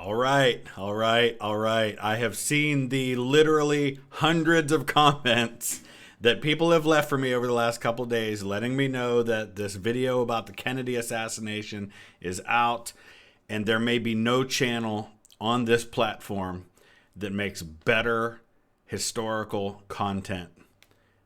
All right. I have seen the literally hundreds of comments that people have left for me over the last couple of days letting me know that this video about the Kennedy assassination is out, and there may be no channel on this platform that makes better historical content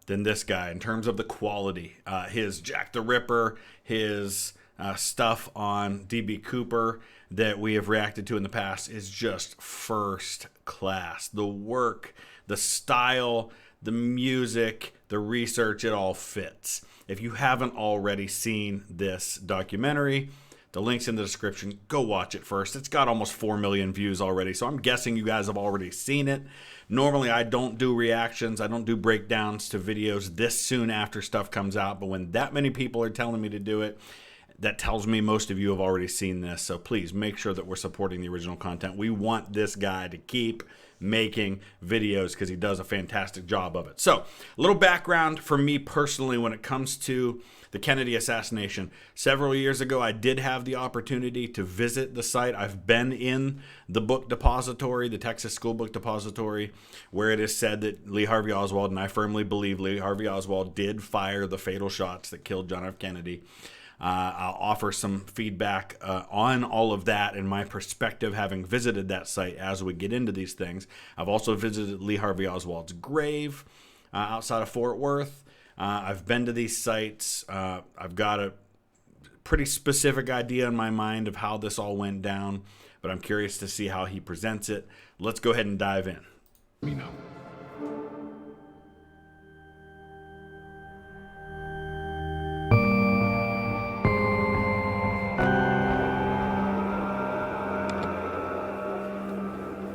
than this guy in terms of the quality. His Jack the Ripper, his stuff on D.B. Cooper that we have reacted to in the past is just first class. The work, the style, the music, the research, it all fits. If you haven't already seen this documentary, the link's in the description. Go watch it first. It's got almost 4 million views already, so I'm guessing you guys have already seen it. Normally, I don't do reactions. I don't do breakdowns to videos this soon after stuff comes out, but when that many people are telling me to do it, that tells me most of you have already seen this. So please make sure that we're supporting the original content. We want this guy to keep making videos because he does a fantastic job of it. So a little background for me personally when it comes to the Kennedy assassination. Several years ago, I did have the opportunity to visit the site. I've been in the book depository, the Texas School Book Depository, where it is said that Lee Harvey Oswald, and I firmly believe Lee Harvey Oswald, did fire the fatal shots that killed John F. Kennedy. I'll offer some feedback on all of that and my perspective having visited that site as we get into these things. I've also visited Lee Harvey Oswald's grave outside of Fort Worth. I've been to these sites. I've got a pretty specific idea in my mind of how this all went down, but I'm curious to see how he presents it. Let's go ahead and dive in. Lemmino.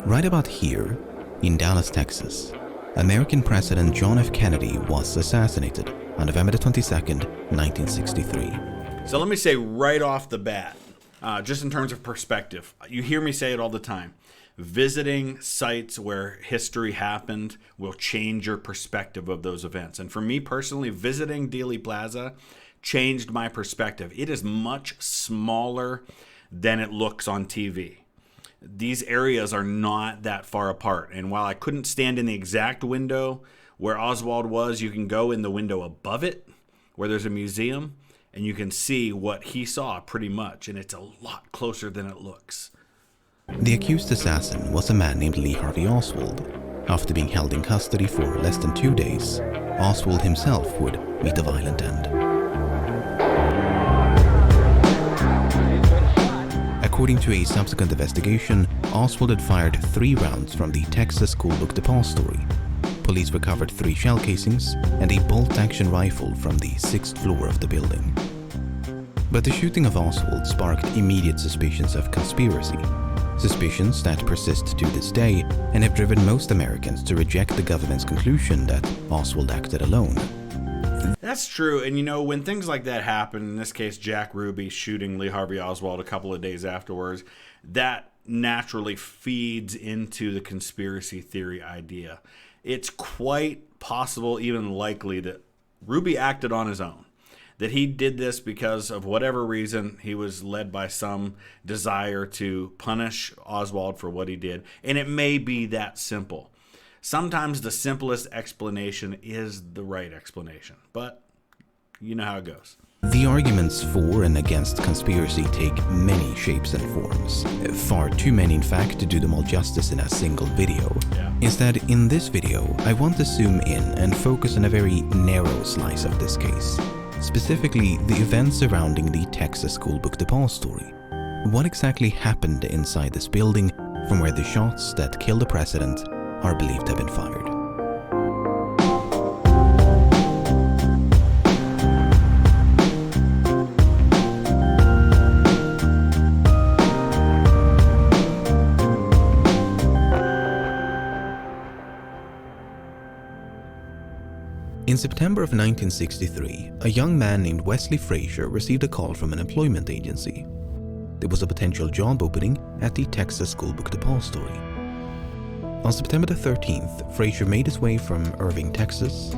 Right about here, in Dallas, Texas, American President John F. Kennedy was assassinated on November 22nd, 1963. So let me say right off the bat, just in terms of perspective, you hear me say it all the time. Visiting sites where history happened will change your perspective of those events. And for me personally, visiting Dealey Plaza changed my perspective. It is much smaller than it looks on TV. These areas are not that far apart. And while I couldn't stand in the exact window where Oswald was, you can go in the window above it where there's a museum and you can see what he saw pretty much. And it's a lot closer than it looks. The accused assassin was a man named Lee Harvey Oswald. After being held in custody for less than 2 days, Oswald himself would meet a violent end. According to a subsequent investigation, Oswald had fired 3 rounds from the Texas School Book Depository. Police recovered 3 shell casings and a bolt-action rifle from the 6th floor of the building. But the shooting of Oswald sparked immediate suspicions of conspiracy. Suspicions that persist to this day and have driven most Americans to reject the government's conclusion that Oswald acted alone. That's true. And, you know, when things like that happen, in this case, Jack Ruby shooting Lee Harvey Oswald a couple of days afterwards, that naturally feeds into the conspiracy theory idea. It's quite possible, even likely, that Ruby acted on his own, that he did this because of whatever reason. He was led by some desire to punish Oswald for what he did. And it may be that simple. Sometimes the simplest explanation is the right explanation, but you know how it goes. The arguments for and against conspiracy take many shapes and forms. Far too many, in fact, to do them all justice in a single video. Yeah. Instead, in this video, I want to zoom in and focus on a very narrow slice of this case. Specifically, the events surrounding the Texas School Book Depository. What exactly happened inside this building from where the shots that killed the president are believed to have been fired. In September of 1963, a young man named Wesley Frazier received a call from an employment agency. There was a potential job opening at the Texas School Book Depository. On September the 13th, Frazier made his way from Irving, Texas.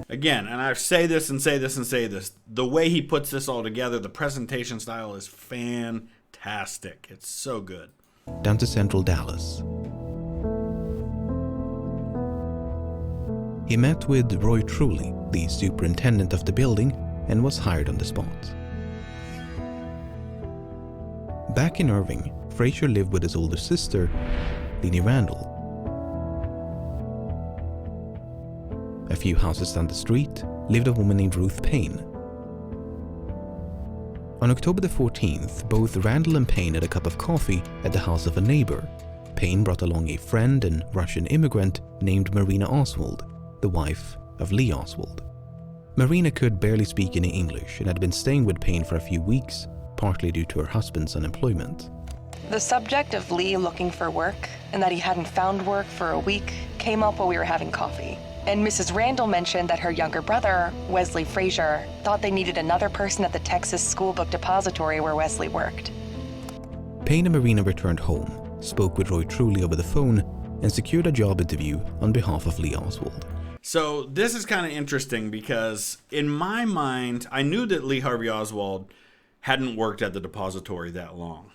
Again, and I say this and say this and say this, the way he puts this all together, the presentation style is fantastic. fantastic. It's so good. Down to central Dallas. He met with Roy Truly, the superintendent of the building, and was hired on the spot. Back in Irving, Frazier lived with his older sister, Leanie Randall. A few houses down the street lived a woman named Ruth Payne. On October the 14th, both Randall and Payne had a cup of coffee at the house of a neighbor. Payne brought along a friend and Russian immigrant named Marina Oswald, the wife of Lee Oswald. Marina could barely speak any English and had been staying with Payne for a few weeks, partly due to her husband's unemployment. The subject of Lee looking for work and that he hadn't found work for a week came up while we were having coffee. And Mrs. Randall mentioned that her younger brother, Wesley Frazier, thought they needed another person at the Texas School Book Depository where Wesley worked. Payne and Marina returned home, spoke with Roy Truly over the phone, and secured a job interview on behalf of Lee Oswald. So this is kind of interesting because in my mind, I knew that Lee Harvey Oswald hadn't worked at the depository that long.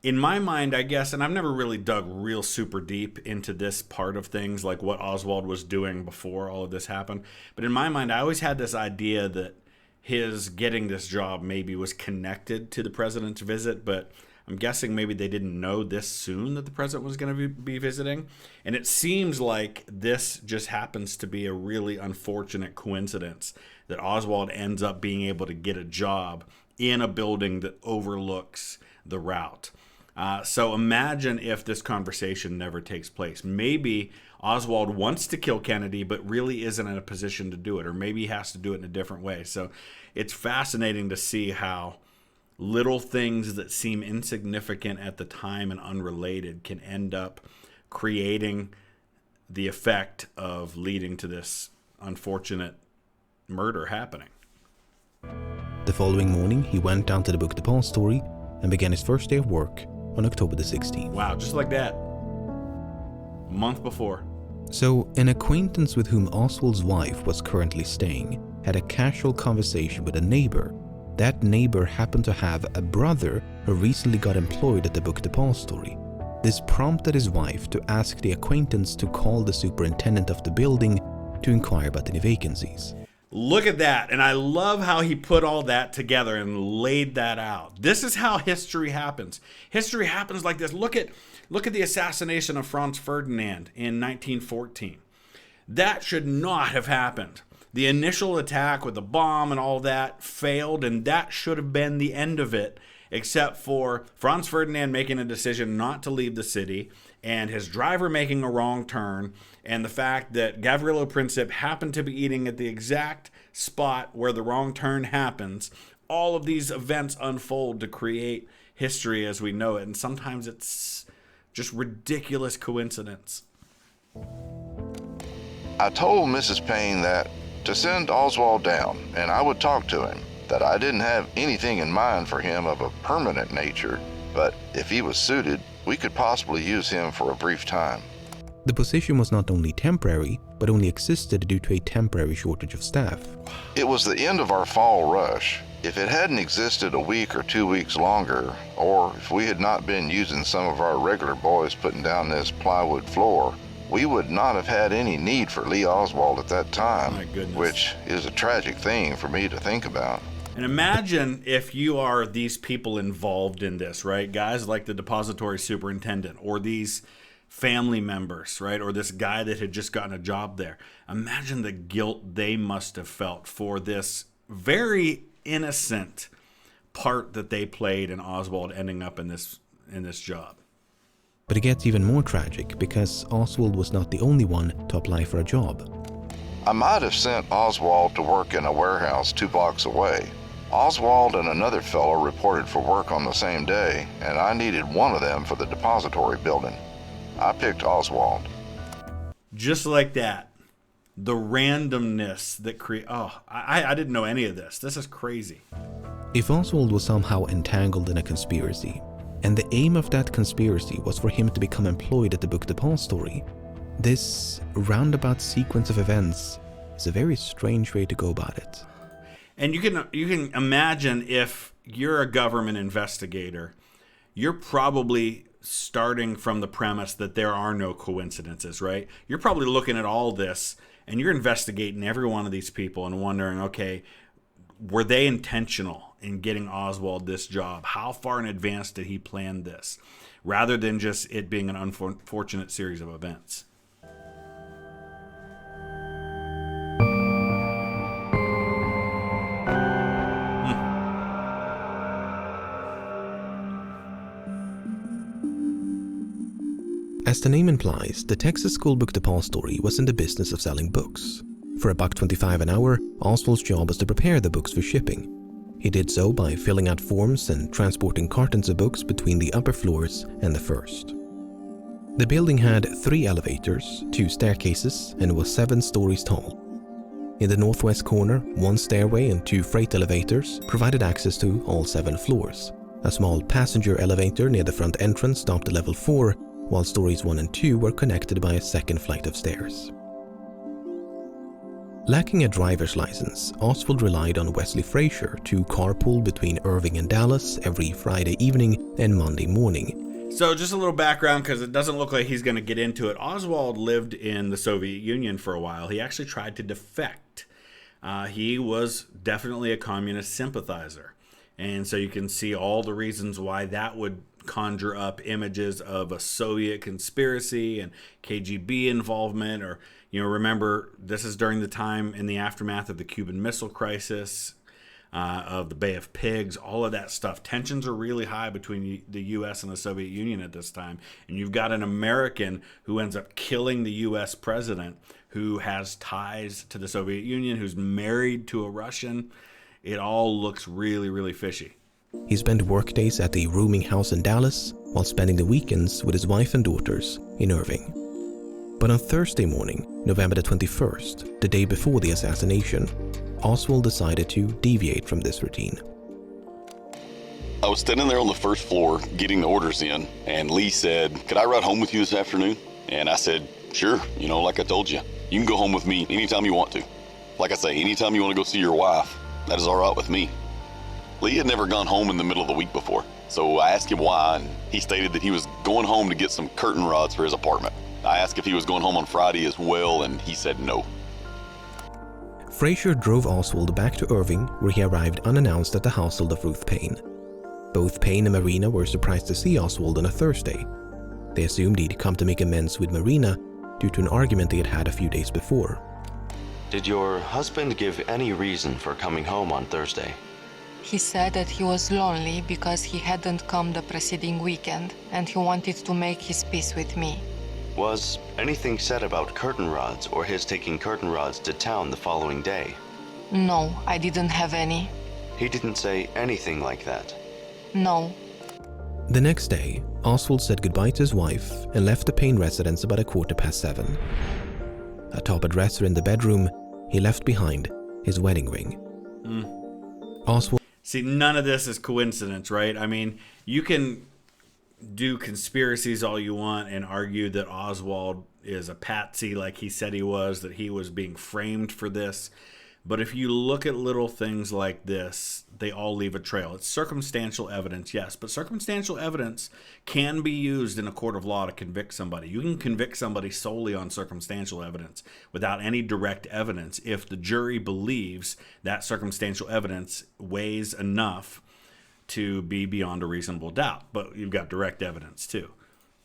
In my mind, I guess, and I've never really dug real super deep into this part of things, like what Oswald was doing before all of this happened. But in my mind, I always had this idea that his getting this job maybe was connected to the president's visit, but I'm guessing maybe they didn't know this soon that the president was going to be visiting. And it seems like this just happens to be a really unfortunate coincidence that Oswald ends up being able to get a job in a building that overlooks the route. So imagine if this conversation never takes place. Maybe Oswald wants to kill Kennedy, but really isn't in a position to do it, or maybe he has to do it in a different way. So it's fascinating to see how little things that seem insignificant at the time and unrelated can end up creating the effect of leading to this unfortunate murder happening. The following morning, he went down to the book depository and began his first day of work on October the 16th. Wow, just like that. A month before. So, an acquaintance with whom Oswald's wife was currently staying had a casual conversation with a neighbor. That neighbor happened to have a brother who recently got employed at the book depository. This prompted his wife to ask the acquaintance to call the superintendent of the building to inquire about any vacancies. Look at that. And I love how he put all that together and laid that out. This is how history happens. History happens like this. Look at the assassination of Franz Ferdinand in 1914. That should not have happened. The initial attack with the bomb and all that failed, and that should have been the end of it, except for Franz Ferdinand making a decision not to leave the city, and his driver making a wrong turn, and the fact that Gavrilo Princip happened to be eating at the exact spot where the wrong turn happens. All of these events unfold to create history as we know it, and sometimes it's just ridiculous coincidence. I told Mrs. Payne that to send Oswald down, and I would talk to him, that I didn't have anything in mind for him of a permanent nature, but if he was suited, we could possibly use him for a brief time. The position was not only temporary, but only existed due to a temporary shortage of staff. It was the end of our fall rush. If it hadn't existed a week or 2 weeks longer, or if we had not been using some of our regular boys putting down this plywood floor, we would not have had any need for Lee Oswald at that time, My goodness. which is a tragic thing for me to think about. And imagine if you are these people involved in this, right? Guys like the depository superintendent or these family members, right? Or this guy that had just gotten a job there. Imagine the guilt they must have felt for this very innocent part that they played in Oswald ending up in this job. But it gets even more tragic because Oswald was not the only one to apply for a job. I might have sent Oswald to work in a warehouse 2 blocks away. Oswald and another fellow reported for work on the same day, and I needed one of them for the depository building. I picked Oswald. Just like that. The randomness that I didn't know any of this. This is crazy. If Oswald was somehow entangled in a conspiracy, and the aim of that conspiracy was for him to become employed at the book depository, this roundabout sequence of events is a very strange way to go about it. And you can imagine if you're a government investigator you're probably starting from the premise that there are no coincidences, right? You're probably looking at all this and you're investigating every one of these people and wondering, okay, were they intentional in getting Oswald this job? How far in advance did he plan this? Rather than just it being an unfortunate series of events. As the name implies, the Texas School Book Depository was in the business of selling books. For $1.25 an hour, Oswald's job was to prepare the books for shipping. He did so by filling out forms and transporting cartons of books between the upper floors and the first. The building had 3 elevators, 2 staircases, and was 7 stories tall. In the northwest corner, 1 stairway and 2 freight elevators provided access to all 7 floors. A small passenger elevator near the front entrance stopped at level 4, while stories 1 and 2 were connected by a second flight of stairs. Lacking a driver's license, Oswald relied on Wesley Frazier to carpool between Irving and Dallas every Friday evening and Monday morning. So just a little background, because it doesn't look like he's going to get into it. Oswald lived in the Soviet Union for a while. He actually tried to defect. He was definitely a communist sympathizer. And so you can see all the reasons why that would conjure up images of a Soviet conspiracy and KGB involvement. Or, remember, this is during the time in the aftermath of the Cuban Missile Crisis, of the Bay of Pigs, all of that stuff. Tensions are really high between the U.S. and the Soviet Union at this time. And you've got an American who ends up killing the U.S. president, who has ties to the Soviet Union, who's married to a Russian. It all looks really, really fishy. He spent workdays at the rooming house in Dallas while spending the weekends with his wife and daughters in Irving. But on Thursday morning, November the 21st, the day before the assassination, Oswald decided to deviate from this routine. I was standing there on the first floor getting the orders in, and Lee said, "Could I ride home with you this afternoon?" And I said, "Sure, like I told you, you can go home with me anytime you want to. Like I say, anytime you want to go see your wife, that is all right with me." Lee had never gone home in the middle of the week before, so I asked him why, and he stated that he was going home to get some curtain rods for his apartment. I asked if he was going home on Friday as well, and he said no. Frazier drove Oswald back to Irving, where he arrived unannounced at the household of Ruth Payne. Both Payne and Marina were surprised to see Oswald on a Thursday. They assumed he'd come to make amends with Marina due to an argument they had had a few days before. Did your husband give any reason for coming home on Thursday? He said that he was lonely because he hadn't come the preceding weekend and he wanted to make his peace with me. Was anything said about curtain rods or his taking curtain rods to town the following day? No, I didn't have any. He didn't say anything like that? No. The next day, Oswald said goodbye to his wife and left the Payne residence about 7:15. Atop a dresser in the bedroom, he left behind his wedding ring. Oswald. See, none of this is coincidence, right? I mean, you can do conspiracies all you want and argue that Oswald is a patsy like he said he was, that he was being framed for this. But if you look at little things like this, they all leave a trail. It's circumstantial evidence, yes, but circumstantial evidence can be used in a court of law to convict somebody. You can convict somebody solely on circumstantial evidence without any direct evidence if the jury believes that circumstantial evidence weighs enough to be beyond a reasonable doubt. But you've got direct evidence too.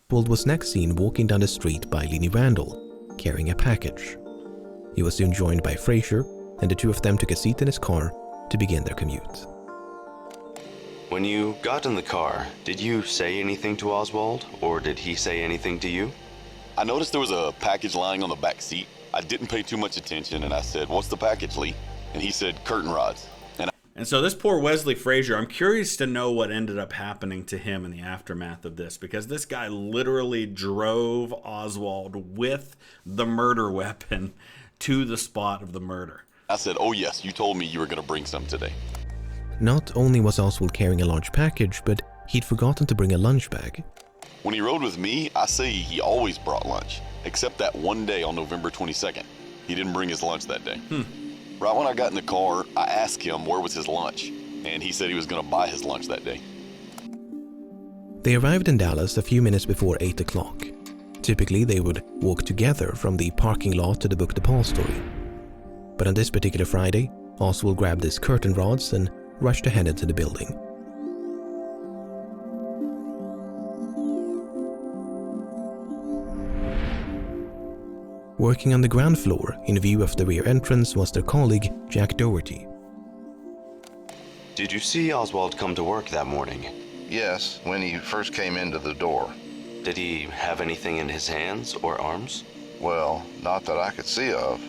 Oswald was next seen walking down the street by Lenny Randall, carrying a package. He was soon joined by Frazier, and the two of them took a seat in his car to begin their commute. When you got in the car, did you say anything to Oswald, or did he say anything to you? I noticed there was a package lying on the back seat. I didn't pay too much attention, and I said, "What's the package, Lee?" And he said, "Curtain rods." And so this poor Wesley Frazier, I'm curious to know what ended up happening to him in the aftermath of this, because this guy literally drove Oswald with the murder weapon to the spot of the murder. I said, "Oh yes, you told me you were going to bring some today." Not only was Oswald carrying a large package, but he'd forgotten to bring a lunch bag. When he rode with me, I say he always brought lunch, except that one day on November 22nd. He didn't bring his lunch that day. Right when I got in the car, I asked him where was his lunch, and he said he was going to buy his lunch that day. They arrived in Dallas a few minutes before 8 o'clock. Typically, they would walk together from the parking lot to the book depository. But on this particular Friday, Oswald grabbed his curtain rods and rushed ahead into the building. Working on the ground floor, in view of the rear entrance, was their colleague, Jack Doherty. Did you see Oswald come to work that morning? Yes, when he first came into the door. Did he have anything in his hands or arms? Well, not that I could see of.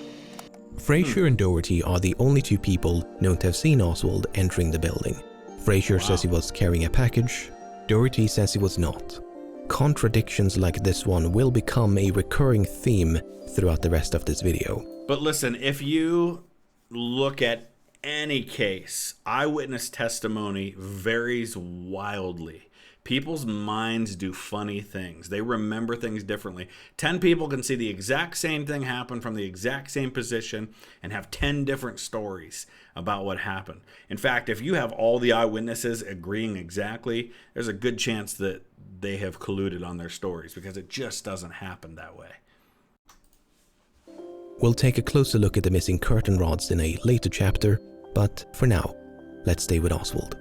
Frazier and Doherty are the only two people known to have seen Oswald entering the building. Frazier says he was carrying a package. Doherty says he was not. Contradictions like this one will become a recurring theme throughout the rest of this video. But listen, if you look at any case, eyewitness testimony varies wildly. People's minds do funny things. They remember things differently. 10 people can see the exact same thing happen from the exact same position and have 10 different stories about what happened. In fact, if you have all the eyewitnesses agreeing exactly, there's a good chance that they have colluded on their stories because it just doesn't happen that way. We'll take a closer look at the missing curtain rods in a later chapter, but for now, let's stay with Oswald.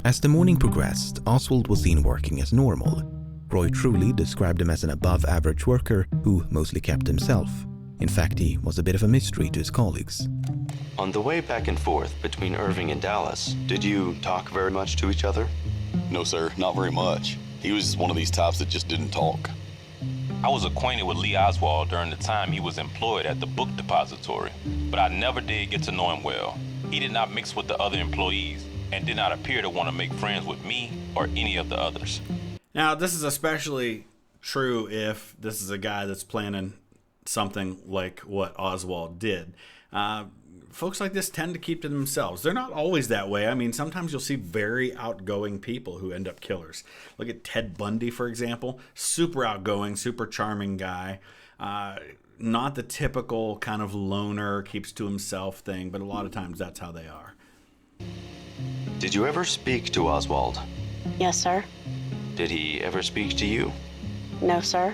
As the morning progressed, Oswald was seen working as normal. Roy Truly described him as an above-average worker who mostly kept himself. In fact, he was a bit of a mystery to his colleagues. On the way back and forth between Irving and Dallas, did you talk very much to each other? No, sir, not very much. He was one of these types that just didn't talk. I was acquainted with Lee Oswald during the time he was employed at the book depository, but I never did get to know him well. He did not mix with the other employees and did not appear to want to make friends with me or any of the others. Now, this is especially true if this is a guy that's planning something like what Oswald did. Folks like this tend to keep to themselves. They're not always that way. I mean, sometimes you'll see very outgoing people who end up killers. Look at Ted Bundy, for example. Super outgoing, super charming guy. Not the typical kind of loner, keeps to himself thing, but a lot of times that's how they are. Did you ever speak to Oswald? Yes, sir. Did he ever speak to you? No, sir.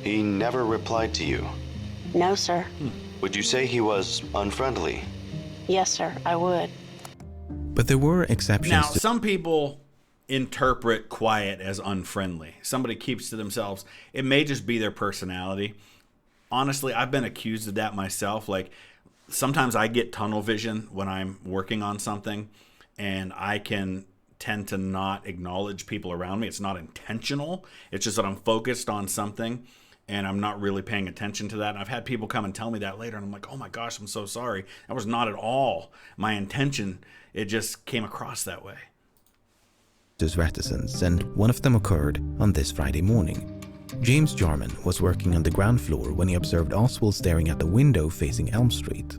He never replied to you? No, sir. Would you say he was unfriendly? Yes, sir, I would. But there were exceptions. Now, some people interpret quiet as unfriendly. Somebody keeps to themselves. It may just be their personality. Honestly, I've been accused of that myself. Like, sometimes I get tunnel vision when I'm working on something, and I can tend to not acknowledge people around me. It's not intentional. It's just that I'm focused on something and I'm not really paying attention to that. And I've had people come and tell me that later, and I'm like, oh my gosh, I'm so sorry. That was not at all my intention. It just came across that way. There's reticence, and one of them occurred on this Friday morning. James Jarman was working on the ground floor when he observed Oswald staring at the window facing Elm Street.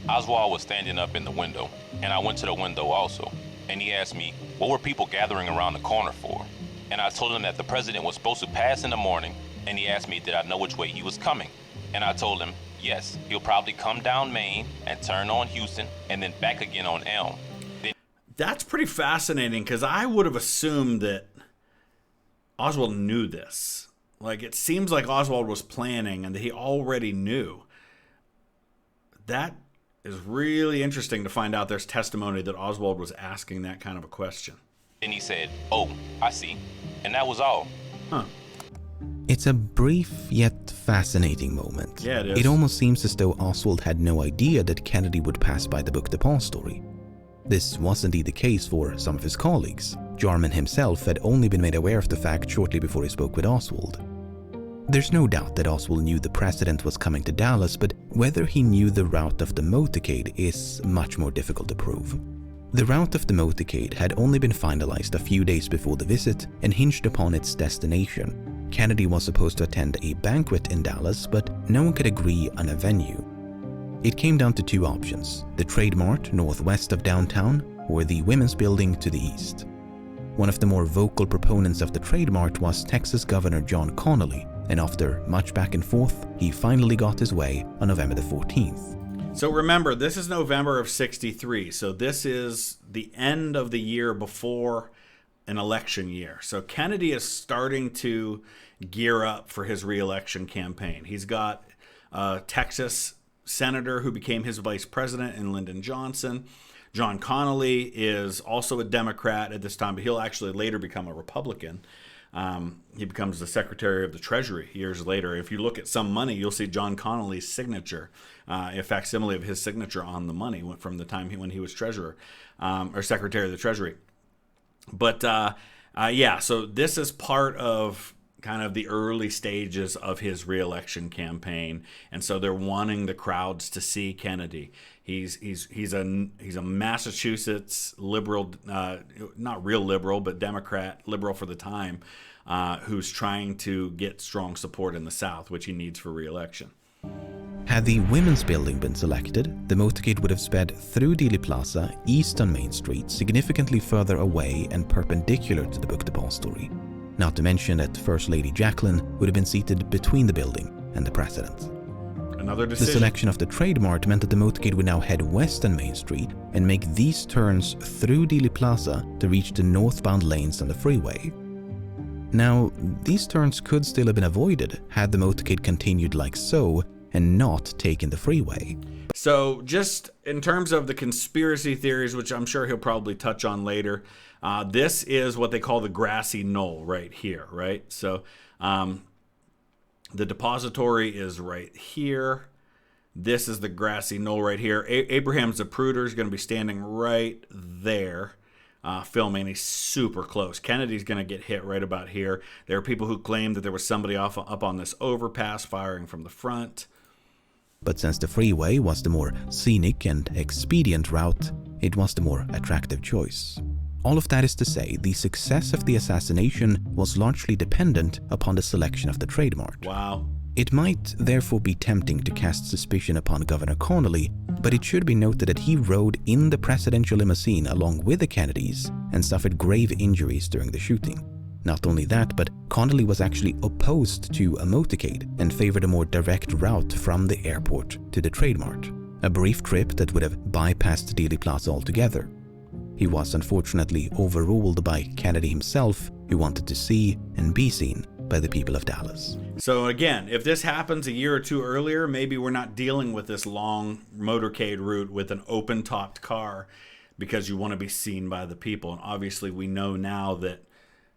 Oswald was standing up in the window, and I went to the window also. And he asked me, what were people gathering around the corner for? And I told him that the president was supposed to pass in the morning, and he asked me did I know which way he was coming. And I told him, yes, he'll probably come down Main and turn on Houston and then back again on Elm. That's pretty fascinating, because I would have assumed that Oswald knew this. Like, it seems like Oswald was planning and that he already knew. That is really interesting to find out there's testimony that Oswald was asking that kind of a question. And he said, oh, I see. And that was all. Huh. It's a brief yet fascinating moment. Yeah, it is. It almost seems as though Oswald had no idea that Kennedy would pass by the book depository. This was indeed the case for some of his colleagues. Jarman himself had only been made aware of the fact shortly before he spoke with Oswald. There's no doubt that Oswald knew the president was coming to Dallas, but whether he knew the route of the motorcade is much more difficult to prove. The route of the motorcade had only been finalized a few days before the visit and hinged upon its destination. Kennedy was supposed to attend a banquet in Dallas, but no one could agree on a venue. It came down to two options: the Trade Mart northwest of downtown or the Women's Building to the east. One of the more vocal proponents of the Trade Mart was Texas Governor John Connally, and after much back and forth, he finally got his way on November the 14th. So remember, this is November of 63, so this is the end of the year before an election year. So Kennedy is starting to gear up for his re-election campaign. He's got a Texas senator who became his vice president in Lyndon Johnson. John Connally is also a Democrat at this time, but he'll actually later become a Republican. He becomes the Secretary of the Treasury years later. If you look at some money, you'll see John Connally's signature, a facsimile of his signature on the money from the time when he was Treasurer or Secretary of the Treasury. But so this is part of kind of the early stages of his re-election campaign, and so they're wanting the crowds to see Kennedy. He's a Massachusetts liberal, not real liberal, but Democrat, liberal for the time, who's trying to get strong support in the South, which he needs for re-election. Had the Women's Building been selected, the motorcade would have sped through Dealey Plaza, east on Main Street, significantly further away and perpendicular to the book Depository. Not to mention that First Lady Jacqueline would have been seated between the building and the president. Another decision. The selection of the Trade Mart meant that the motorcade would now head west on Main Street and make these turns through Dealey Plaza to reach the northbound lanes on the freeway. Now, these turns could still have been avoided had the motorcade continued like so and not taken the freeway. So just in terms of the conspiracy theories, which I'm sure he'll probably touch on later, this is what they call the grassy knoll right here, right? So the Depository is right here. This is the grassy knoll right here. Abraham Zapruder is going to be standing right there filming. He's super close. Kennedy's going to get hit right about here. There are people who claim that there was somebody up on this overpass firing from the front. But since the freeway was the more scenic and expedient route, it was the more attractive choice. All of that is to say, the success of the assassination was largely dependent upon the selection of the Trade Mart. Wow. It might therefore be tempting to cast suspicion upon Governor Connally, but it should be noted that he rode in the presidential limousine along with the Kennedys and suffered grave injuries during the shooting. Not only that, but Connally was actually opposed to a motorcade and favored a more direct route from the airport to the Trade Mart, a brief trip that would have bypassed Dealey Plaza altogether. He was unfortunately overruled by Kennedy himself, who wanted to see and be seen by the people of Dallas. So again, if this happens a year or two earlier, maybe we're not dealing with this long motorcade route with an open-topped car because you want to be seen by the people. And obviously we know now that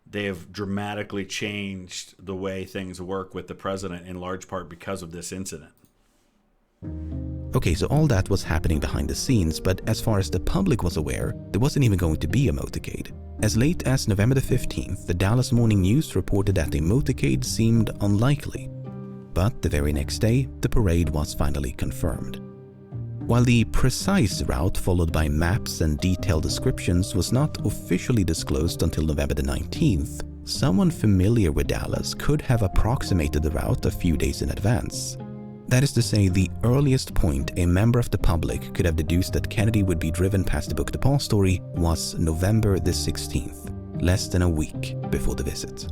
they have dramatically changed the way things work with the president, in large part because of this incident. Okay, so all that was happening behind the scenes, but as far as the public was aware, there wasn't even going to be a motorcade. As late as November the 15th, the Dallas Morning News reported that a motorcade seemed unlikely. But the very next day, the parade was finally confirmed. While the precise route followed by maps and detailed descriptions was not officially disclosed until November the 19th, someone familiar with Dallas could have approximated the route a few days in advance. That is to say, the earliest point a member of the public could have deduced that Kennedy would be driven past the book Depository was November the 16th, less than a week before the visit.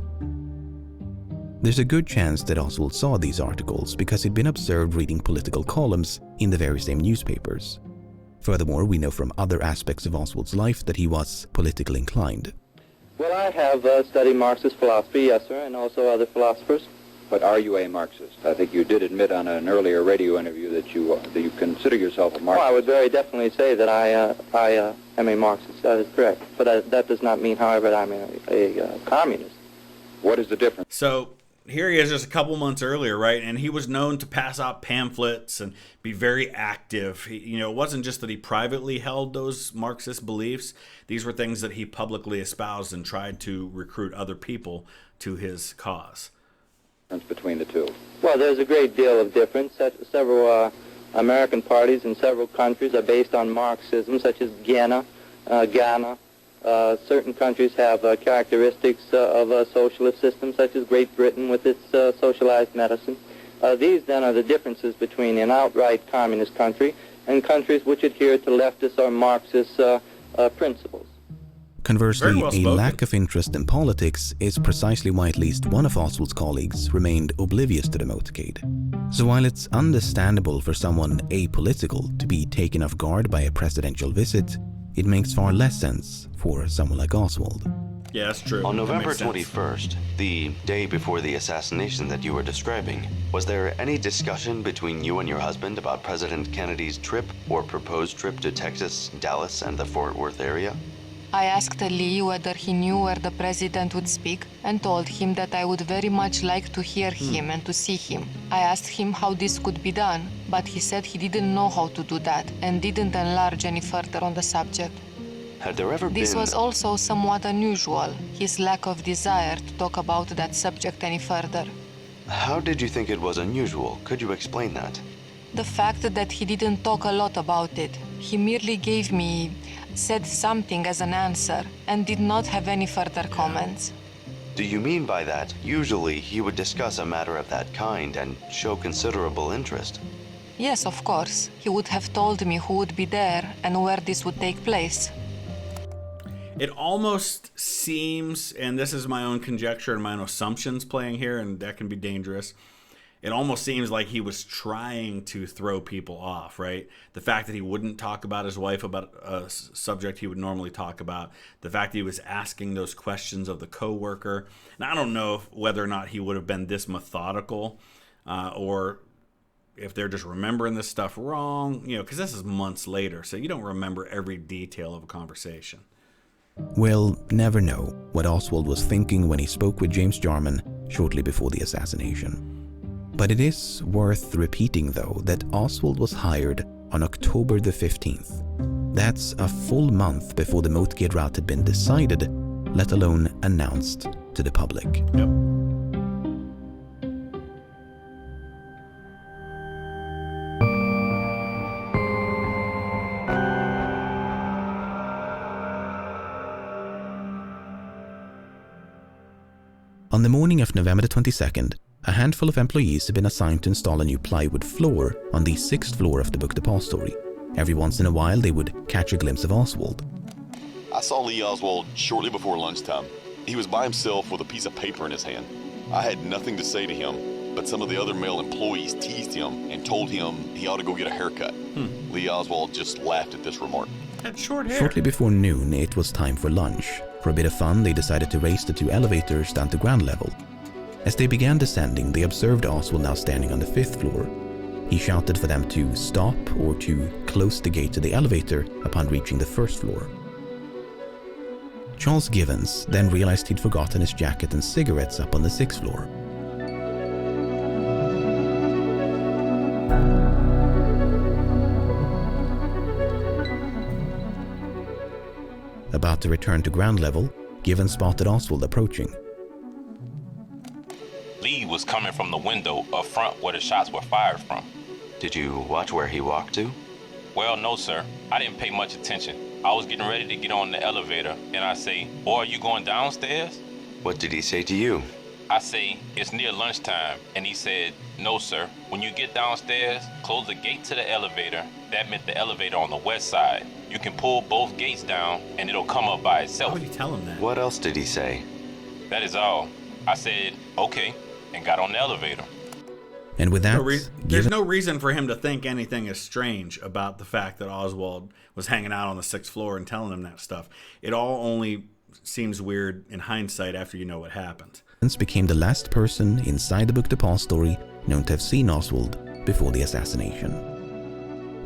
There's a good chance that Oswald saw these articles because he'd been observed reading political columns in the very same newspapers. Furthermore, we know from other aspects of Oswald's life that he was politically inclined. Well, I have studied Marxist philosophy, yes, sir, and also other philosophers. But are you a Marxist? I think you did admit on an earlier radio interview that you consider yourself a Marxist. Well, I would very definitely say that I am a Marxist. That is correct. But that does not mean, however, that I'm a communist. What is the difference? So here he is just a couple months earlier, right? And he was known to pass out pamphlets and be very active. It wasn't just that he privately held those Marxist beliefs. These were things that he publicly espoused and tried to recruit other people to his cause. Between the two? Well, there's a great deal of difference. Several American parties in several countries are based on Marxism, such as Ghana. Certain countries have characteristics of a socialist system, such as Great Britain with its socialized medicine. These, then, are the differences between an outright communist country and countries which adhere to leftist or Marxist principles. Conversely, Very well a spoken. lack of interest in politics is precisely why at least one of Oswald's colleagues remained oblivious to the motorcade. So while it's understandable for someone apolitical to be taken off guard by a presidential visit, it makes far less sense for someone like Oswald. Yeah, that's true. On That November makes sense. 21st, the day before the assassination that you were describing, was there any discussion between you and your husband about President Kennedy's trip or proposed trip to Texas, Dallas, and the Fort Worth area? I asked Lee whether he knew where the president would speak and told him that I would very much like to hear him and to see him. I asked him how this could be done, but he said he didn't know how to do that and didn't enlarge any further on the subject. Had there ever This been... was also somewhat unusual, his lack of desire to talk about that subject any further. How did you think it was unusual? Could you explain that? The fact that he didn't talk a lot about it. He merely said something as an answer and did not have any further comments. Do you mean by that, usually he would discuss a matter of that kind and show considerable interest? Yes, of course. He would have told me who would be there and where this would take place. It almost seems, and this is my own conjecture and my own assumptions playing here, and that can be dangerous. It almost seems like he was trying to throw people off, right? The fact that he wouldn't talk about his wife about a subject he would normally talk about. The fact that he was asking those questions of the coworker. Now, I don't know whether or not he would have been this methodical or if they're just remembering this stuff wrong, because this is months later, so you don't remember every detail of a conversation. We'll never know what Oswald was thinking when he spoke with James Jarman shortly before the assassination. But it is worth repeating, though, that Oswald was hired on October the 15th. That's a full month before the Motorcade route had been decided, let alone announced to the public. Yep. On the morning of November the 22nd, a handful of employees had been assigned to install a new plywood floor on the 6th floor of the book Depository. Every once in a while, they would catch a glimpse of Oswald. I saw Lee Oswald shortly before lunchtime. He was by himself with a piece of paper in his hand. I had nothing to say to him, but some of the other male employees teased him and told him he ought to go get a haircut. Lee Oswald just laughed at this remark. Had short hair. Shortly before noon, it was time for lunch. For a bit of fun, they decided to race the two elevators down to ground level. As they began descending, they observed Oswald now standing on the 5th floor. He shouted for them to stop or to close the gate to the elevator upon reaching the 1st floor. Charles Givens then realized he'd forgotten his jacket and cigarettes up on the 6th floor. About to return to ground level, Givens spotted Oswald approaching. Lee was coming from the window up front where the shots were fired from. Did you watch where he walked to? Well, no, sir. I didn't pay much attention. I was getting ready to get on the elevator, and I say, "Boy, are you going downstairs?" What did he say to you? I say, "It's near lunchtime," and he said, "No, sir. When you get downstairs, close the gate to the elevator." That meant the elevator on the west side. You can pull both gates down, and it'll come up by How itself. would you tell him that? What else did he say? That is all. I said, "Okay," and got on the elevator. And with that, There's no reason for him to think anything is strange about the fact that Oswald was hanging out on the 6th floor and telling him that stuff. It all only seems weird in hindsight after you know what happened. Givens became the last person inside the book Depository known to have seen Oswald before the assassination.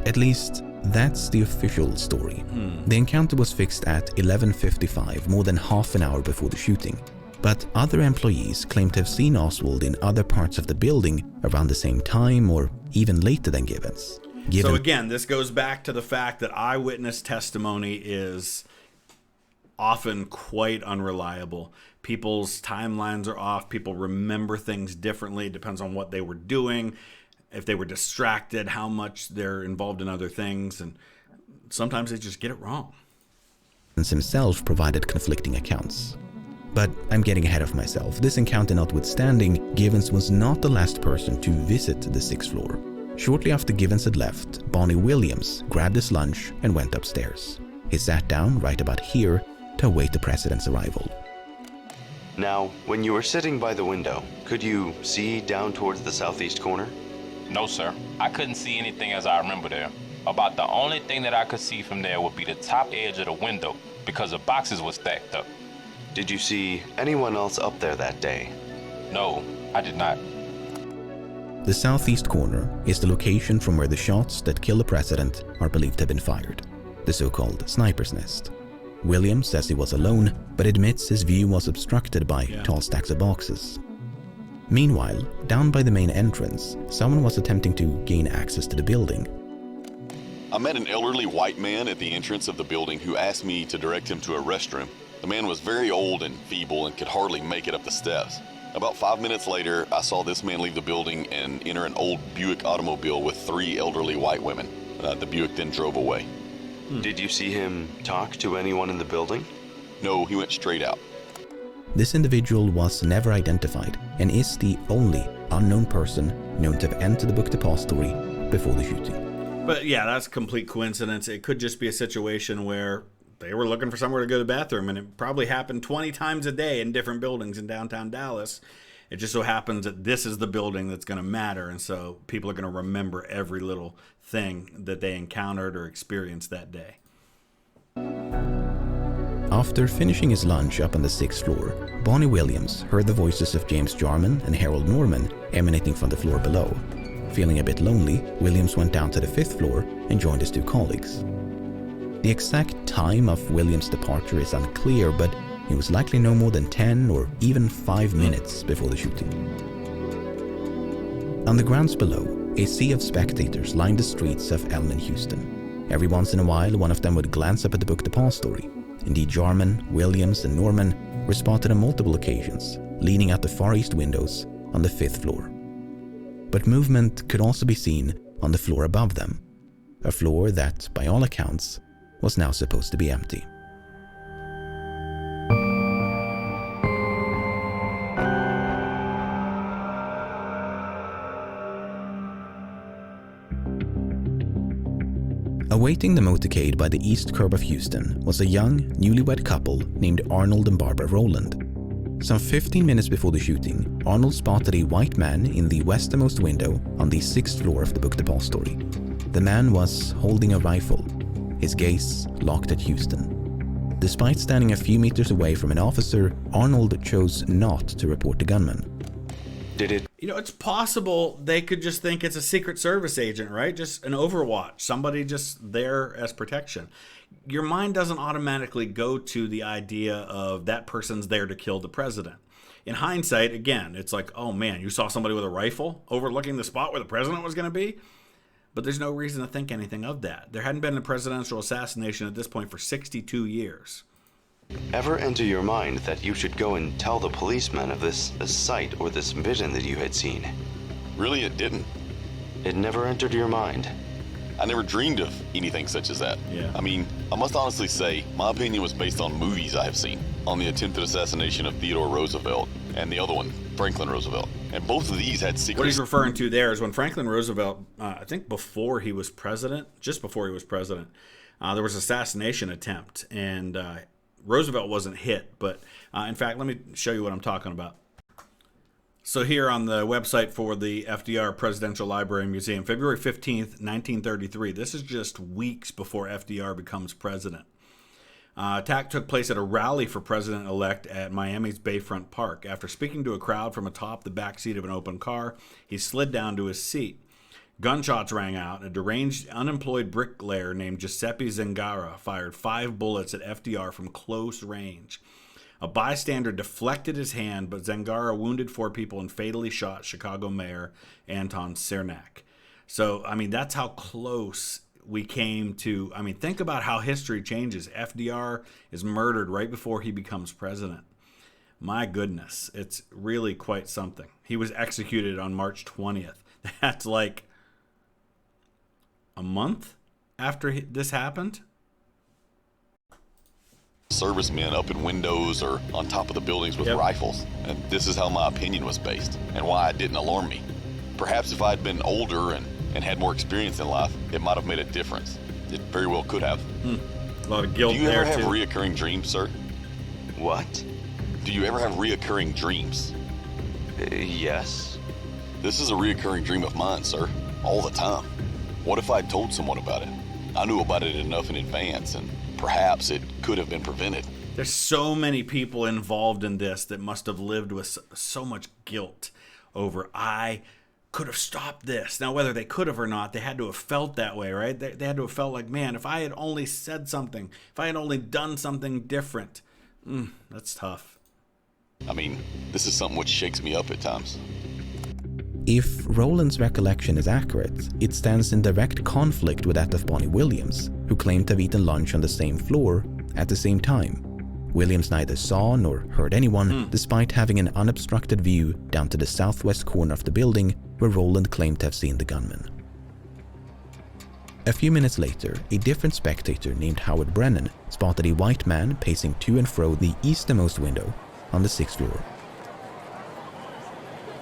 At least, that's the official story. The encounter was fixed at 11:55, more than half an hour before the shooting. But other employees claim to have seen Oswald in other parts of the building around the same time or even later than Givens. So again, this goes back to the fact that eyewitness testimony is often quite unreliable. People's timelines are off. People remember things differently. It depends on what they were doing, if they were distracted, how much they're involved in other things, and sometimes they just get it wrong. Givens himself provided conflicting accounts. But I'm getting ahead of myself. This encounter notwithstanding, Givens was not the last person to visit the 6th floor. Shortly after Givens had left, Bonnie Williams grabbed his lunch and went upstairs. He sat down right about here to await the president's arrival. Now, when you were sitting by the window, could you see down towards the southeast corner? No, sir. I couldn't see anything as I remember there. About the only thing that I could see from there would be the top edge of the window because the boxes were stacked up. Did you see anyone else up there that day? No, I did not. The southeast corner is the location from where the shots that killed the president are believed to have been fired, the so-called sniper's nest. Williams says he was alone, but admits his view was obstructed by tall stacks of boxes. Meanwhile, down by the main entrance, someone was attempting to gain access to the building. I met an elderly white man at the entrance of the building who asked me to direct him to a restroom. The man was very old and feeble and could hardly make it up the steps. About 5 minutes later, I saw this man leave the building and enter an old Buick automobile with 3 elderly white women. The Buick then drove away. Did you see him talk to anyone in the building? No, he went straight out. This individual was never identified and is the only unknown person known to have entered the book depository before the shooting. But yeah, that's complete coincidence. It could just be a situation where they were looking for somewhere to go to the bathroom, and it probably happened 20 times a day in different buildings in downtown Dallas. It just so happens that this is the building that's going to matter, and so people are going to remember every little thing that they encountered or experienced that day. After finishing his lunch up on the 6th floor, Bonnie Williams heard the voices of James Jarman and Harold Norman emanating from the floor below. Feeling a bit lonely, Williams went down to the 5th floor and joined his 2 colleagues. The exact time of Williams' departure is unclear, but it was likely no more than 10 or even 5 minutes before the shooting. On the grounds below, a sea of spectators lined the streets of Elm in Houston. Every once in a while, one of them would glance up at the book depository. Indeed, Jarman, Williams, and Norman were spotted on multiple occasions, leaning out the far east windows on the 5th floor. But movement could also be seen on the floor above them, a floor that, by all accounts, was now supposed to be empty. Awaiting the motorcade by the east curb of Houston was a young, newlywed couple named Arnold and Barbara Rowland. Some 15 minutes before the shooting, Arnold spotted a white man in the westernmost window on the 6th floor of the book depository. The man was holding a rifle, his gaze locked at Houston. Despite standing a few meters away from an officer, Arnold chose not to report the gunman. It's possible they could just think it's a Secret Service agent, right? Just an overwatch, somebody just there as protection. Your mind doesn't automatically go to the idea of that person's there to kill the president. In hindsight, again, it's like, oh man, you saw somebody with a rifle overlooking the spot where the president was going to be? But there's no reason to think anything of that. There hadn't been a presidential assassination at this point for 62 years. Ever enter your mind that you should go and tell the policeman of this sight or this vision that you had seen? Really, it didn't. It never entered your mind? I never dreamed of anything such as that. Yeah. I mean, I must honestly say, my opinion was based on movies I have seen, on the attempted assassination of Theodore Roosevelt and the other one, Franklin Roosevelt. And both of these had secret... What he's referring to there is when Franklin Roosevelt, I think before he was president, just before he was president, there was an assassination attempt, and Roosevelt wasn't hit, but in fact, let me show you what I'm talking about. So here on the website for the FDR Presidential Library and Museum, February 15th, 1933, this is just weeks before FDR becomes president. Attack took place at a rally for president-elect at Miami's Bayfront Park. After speaking to a crowd from atop the backseat of an open car, he slid down to his seat. Gunshots rang out. A deranged, unemployed bricklayer named Giuseppe Zangara fired 5 bullets at FDR from close range. A bystander deflected his hand, but Zangara wounded 4 people and fatally shot Chicago Mayor Anton Cernak. So, I mean, that's how close we came to. I mean, think about how history changes. FDR is murdered right before he becomes president. My goodness, it's really quite something. He was executed on March 20th. That's like a month after this happened. Servicemen up in windows or on top of the buildings with rifles. And this is how my opinion was based and why it didn't alarm me. Perhaps if I'd been older and had more experience in life, it might have made a difference. It very well could have. A lot of guilt there, too. Do you ever have reoccurring dreams, sir? What? Do you ever have reoccurring dreams? Yes. This is a reoccurring dream of mine, sir. All the time. What if I'd told someone about it? I knew about it enough in advance, and perhaps it could have been prevented. There's so many people involved in this that must have lived with so much guilt over, I could have stopped this. Now, whether they could have or not, they had to have felt that way, right? They had to have felt like, man, if I had only said something, if I had only done something different. That's tough. I mean, this is something which shakes me up at times. If Roland's recollection is accurate, it stands in direct conflict with that of Bonnie Williams, who claimed to have eaten lunch on the same floor at the same time. Williams neither saw nor heard anyone, despite having an unobstructed view down to the southwest corner of the building where Roland claimed to have seen the gunman. A few minutes later, a different spectator named Howard Brennan spotted a white man pacing to and fro the easternmost window on the 6th floor.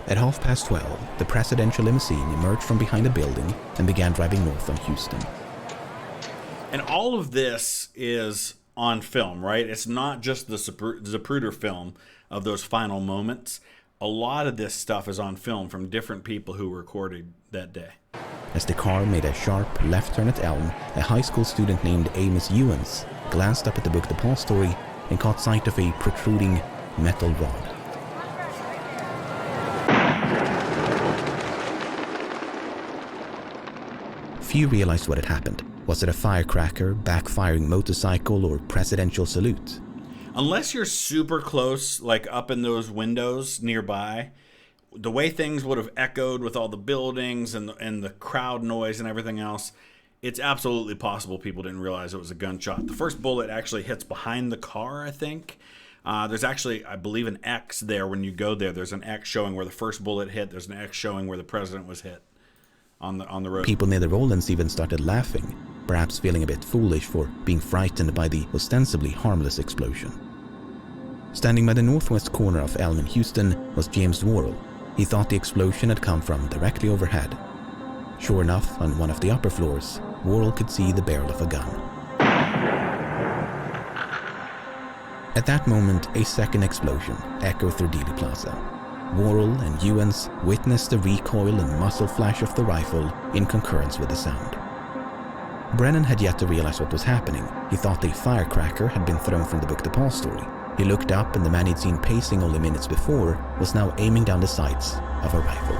At 12:30, the presidential limousine emerged from behind a building and began driving north on Houston. And all of this is on film, right? It's not just the Zapruder film of those final moments. A lot of this stuff is on film from different people who recorded that day. As the car made a sharp left turn at Elm, a high school student named Amos Ewens glanced up at the book Depository and caught sight of a protruding metal rod. Few realized what had happened. Was it a firecracker, backfiring motorcycle, or presidential salute? Unless you're super close, like up in those windows nearby, the way things would have echoed with all the buildings and the crowd noise and everything else, it's absolutely possible people didn't realize it was a gunshot. The first bullet actually hits behind the car, I think. There's actually, I believe, an X there when you go there. There's an X showing where the first bullet hit. There's an X showing where the president was hit on the road. People near the Rolands even started laughing, perhaps feeling a bit foolish for being frightened by the ostensibly harmless explosion. Standing by the northwest corner of Elm in Houston was James Worrell. He thought the explosion had come from directly overhead. Sure enough, on one of the upper floors, Worrell could see the barrel of a gun. At that moment, a second explosion echoed through Dealey Plaza. Worrell and Ewens witnessed the recoil and muzzle flash of the rifle in concurrence with the sound. Brennan had yet to realize what was happening. He thought a firecracker had been thrown from the book Depository. He looked up, and the man he'd seen pacing only minutes before was now aiming down the sights of a rifle.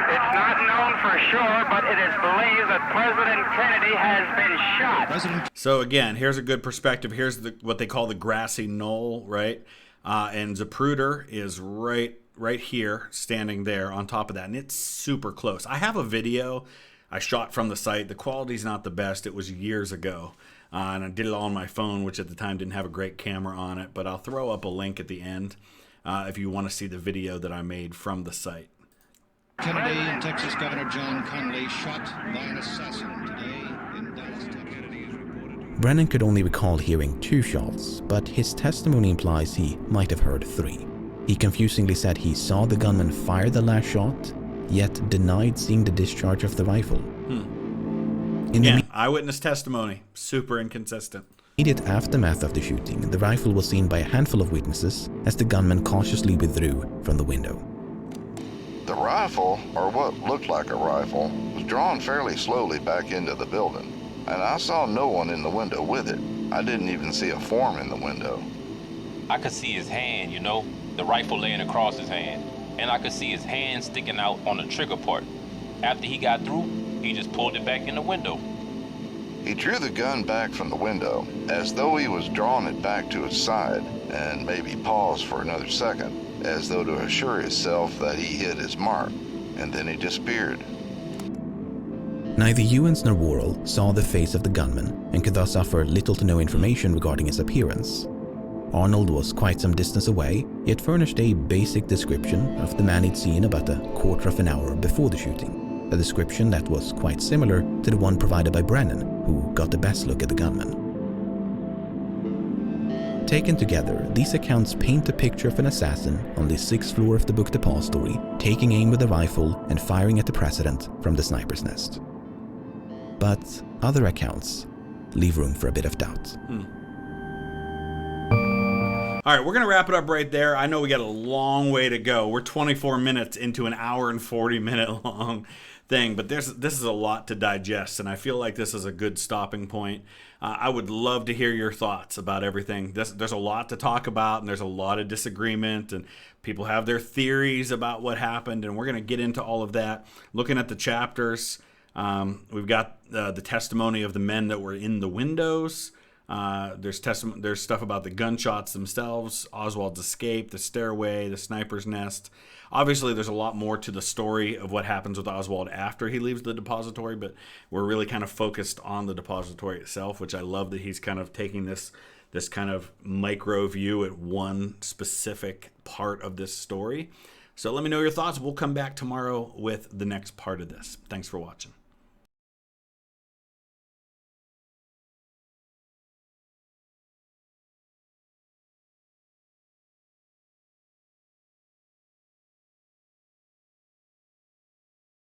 It's not known for sure, but it is believed that President Kennedy has been shot. So again, here's a good perspective. Here's what they call the grassy knoll, right? And Zapruder is right here, standing there on top of that, and it's super close. I have a video I shot from the site. The quality's not the best. It was years ago, and I did it all on my phone, which at the time didn't have a great camera on it, but I'll throw up a link at the end if you want to see the video that I made from the site. Kennedy and Texas Governor John Connally shot by an assassin today in Dallas, Texas. Brennan could only recall hearing 2 shots, but his testimony implies he might have heard 3. He confusingly said he saw the gunman fire the last shot, yet denied seeing the discharge of the rifle. Again, eyewitness testimony, super inconsistent. Immediate aftermath of the shooting, the rifle was seen by a handful of witnesses as the gunman cautiously withdrew from the window. The rifle, or what looked like a rifle, was drawn fairly slowly back into the building, and I saw no one in the window with it. I didn't even see a form in the window. I could see his hand, the rifle laying across his hand. And I could see his hand sticking out on the trigger part. After he got through, he just pulled it back in the window. He drew the gun back from the window, as though he was drawing it back to his side, and maybe paused for another second, as though to assure himself that he hit his mark, and then he disappeared. Neither Ewens nor Worrell saw the face of the gunman and could thus offer little to no information regarding his appearance. Arnold was quite some distance away, yet furnished a basic description of the man he'd seen about a quarter of an hour before the shooting, a description that was quite similar to the one provided by Brennan, who got the best look at the gunman. Taken together, these accounts paint a picture of an assassin on the 6th floor of the book Depository, taking aim with a rifle and firing at the president from the sniper's nest. But other accounts leave room for a bit of doubt. All right, we're going to wrap it up right there. I know we got a long way to go. We're 24 minutes into an hour and 40-minute long thing, but this is a lot to digest, and I feel like this is a good stopping point. I would love to hear your thoughts about everything. There's a lot to talk about, and there's a lot of disagreement, and people have their theories about what happened, and we're going to get into all of that. Looking at the chapters, we've got the testimony of the men that were in the windows. There's stuff about the gunshots themselves, Oswald's escape, the stairway, the sniper's nest. Obviously, there's a lot more to the story of what happens with Oswald after he leaves the depository, but we're really kind of focused on the depository itself, which I love that he's kind of taking this kind of micro view at one specific part of this story. So let me know your thoughts. We'll come back tomorrow with the next part of this. Thanks for watching.